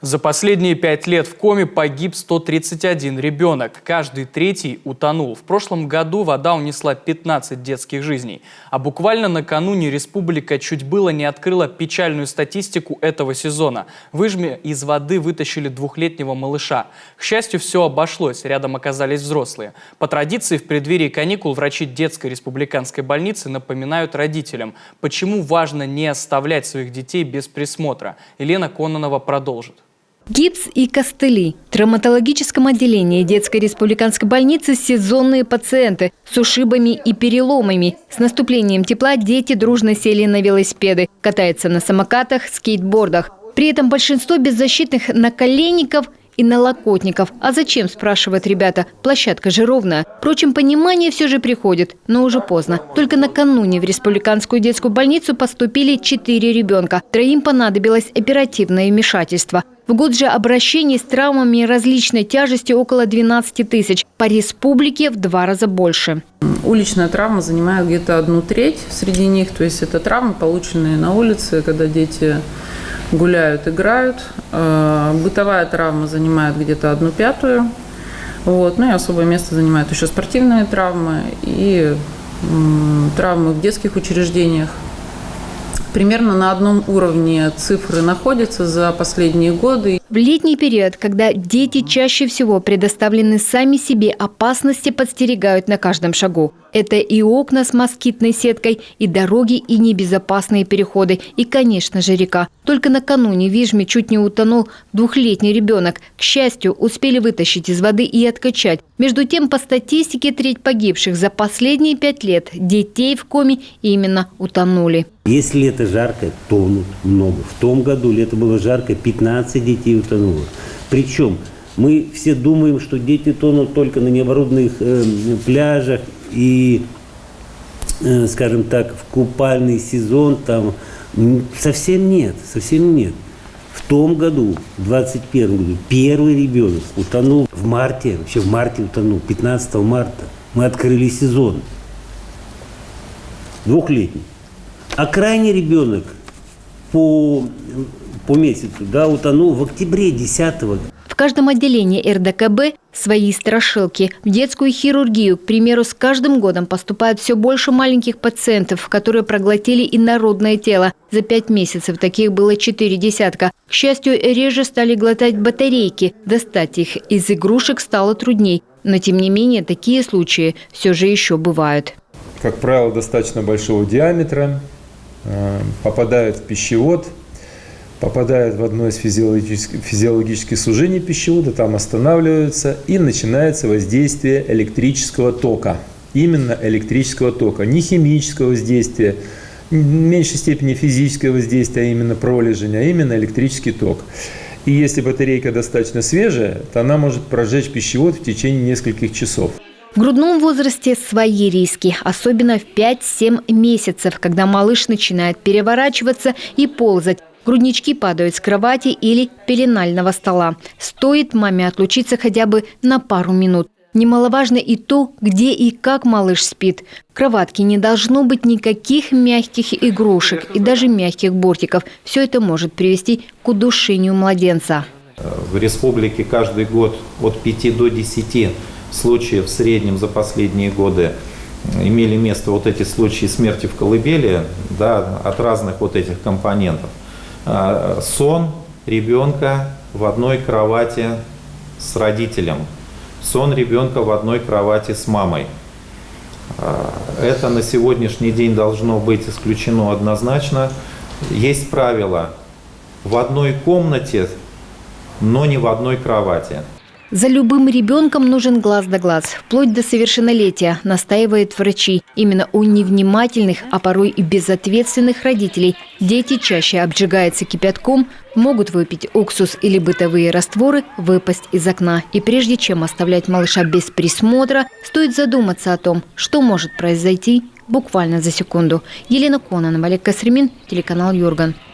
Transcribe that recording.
За последние 5 лет в Коми погиб 131 ребенок. Каждый третий утонул. В прошлом году вода унесла 15 детских жизней. А буквально накануне республика чуть было не открыла печальную статистику этого сезона. В Ижме из воды вытащили 2-летнего малыша. К счастью, все обошлось. Рядом оказались взрослые. По традиции, в преддверии каникул врачи детской республиканской больницы напоминают родителям, почему важно не оставлять своих детей без присмотра. Елена Кононова продолжит. Гипс и костыли. В травматологическом отделении детской республиканской больницы сезонные пациенты с ушибами и переломами. С наступлением тепла дети дружно сели на велосипеды, катаются на самокатах, скейтбордах. При этом большинство беззащитных наколенников и налокотников. А зачем, спрашивают ребята, площадка же ровная. Впрочем, понимание все же приходит, но уже поздно. Только накануне в республиканскую детскую больницу поступили 4 ребенка. 3 понадобилось оперативное вмешательство. В год же обращений с травмами различной тяжести около 12 тысяч. По республике в 2 раза больше. Уличная травма занимает где-то 1/3 среди них. То есть это травмы, полученные на улице, когда дети гуляют, играют. Бытовая травма занимает где-то 1/5. Вот. Ну и особое место занимают еще спортивные травмы и травмы в детских учреждениях. Примерно на одном уровне цифры находятся за последние годы. В летний период, когда дети чаще всего предоставлены сами себе, опасности подстерегают на каждом шагу. Это и окна с москитной сеткой, и дороги, и небезопасные переходы, и, конечно же, река. Только накануне в Ижме чуть не утонул 2-летний ребенок. К счастью, успели вытащить из воды и откачать. Между тем, по статистике, 1/3 погибших за последние 5 лет детей в Коми именно утонули. Если лето жаркое, тонут много. В том году лето было жаркое, 15 детей утонуло. Причем мы все думаем, что дети тонут только на необорудованных пляжах и, скажем так, в купальный сезон там совсем нет, совсем нет. В том году, в 2021 году, первый ребенок утонул в марте, вообще в марте утонул, 15 марта. Мы открыли сезон. 2-летний. А крайний ребенок по месяцу, утонул в октябре 10-го. В каждом отделении РДКБ свои страшилки. В детскую хирургию, к примеру, с каждым годом поступает все больше маленьких пациентов, которые проглотили инородное тело. За 5 месяцев таких было 4 десятка. К счастью, реже стали глотать батарейки. Достать их из игрушек стало трудней. Но, тем не менее, такие случаи все же еще бывают. Как правило, достаточно большого диаметра, попадают в пищевод, попадают в одно из физиологических сужений пищевода, там останавливаются, и начинается воздействие электрического тока. Именно электрического тока, не химического воздействия, в меньшей степени физическое воздействие, а именно пролежень, а именно электрический ток. И если батарейка достаточно свежая, то она может прожечь пищевод в течение нескольких часов. В грудном возрасте свои риски, особенно в 5-7 месяцев, когда малыш начинает переворачиваться и ползать. Груднички падают с кровати или пеленального стола. Стоит маме отлучиться хотя бы на пару минут. Немаловажно и то, где и как малыш спит. В кроватке не должно быть никаких мягких игрушек и даже мягких бортиков. Все это может привести к удушению младенца. В республике каждый год от 5 до 10 случаев в среднем за последние годы имели место вот эти случаи смерти в колыбели, от разных вот этих компонентов. Сон ребенка в одной кровати с родителем, сон ребенка в одной кровати с мамой. Это на сегодняшний день должно быть исключено однозначно. Есть правило: в одной комнате, но не в одной кровати. За любым ребенком нужен глаз да глаз, вплоть до совершеннолетия, настаивают врачи. Именно у невнимательных, а порой и безответственных родителей дети чаще обжигаются кипятком, могут выпить уксус или бытовые растворы, выпасть из окна. И прежде чем оставлять малыша без присмотра, стоит задуматься о том, что может произойти буквально за секунду. Елена Кононова, Олег Косремин, телеканал Юрган.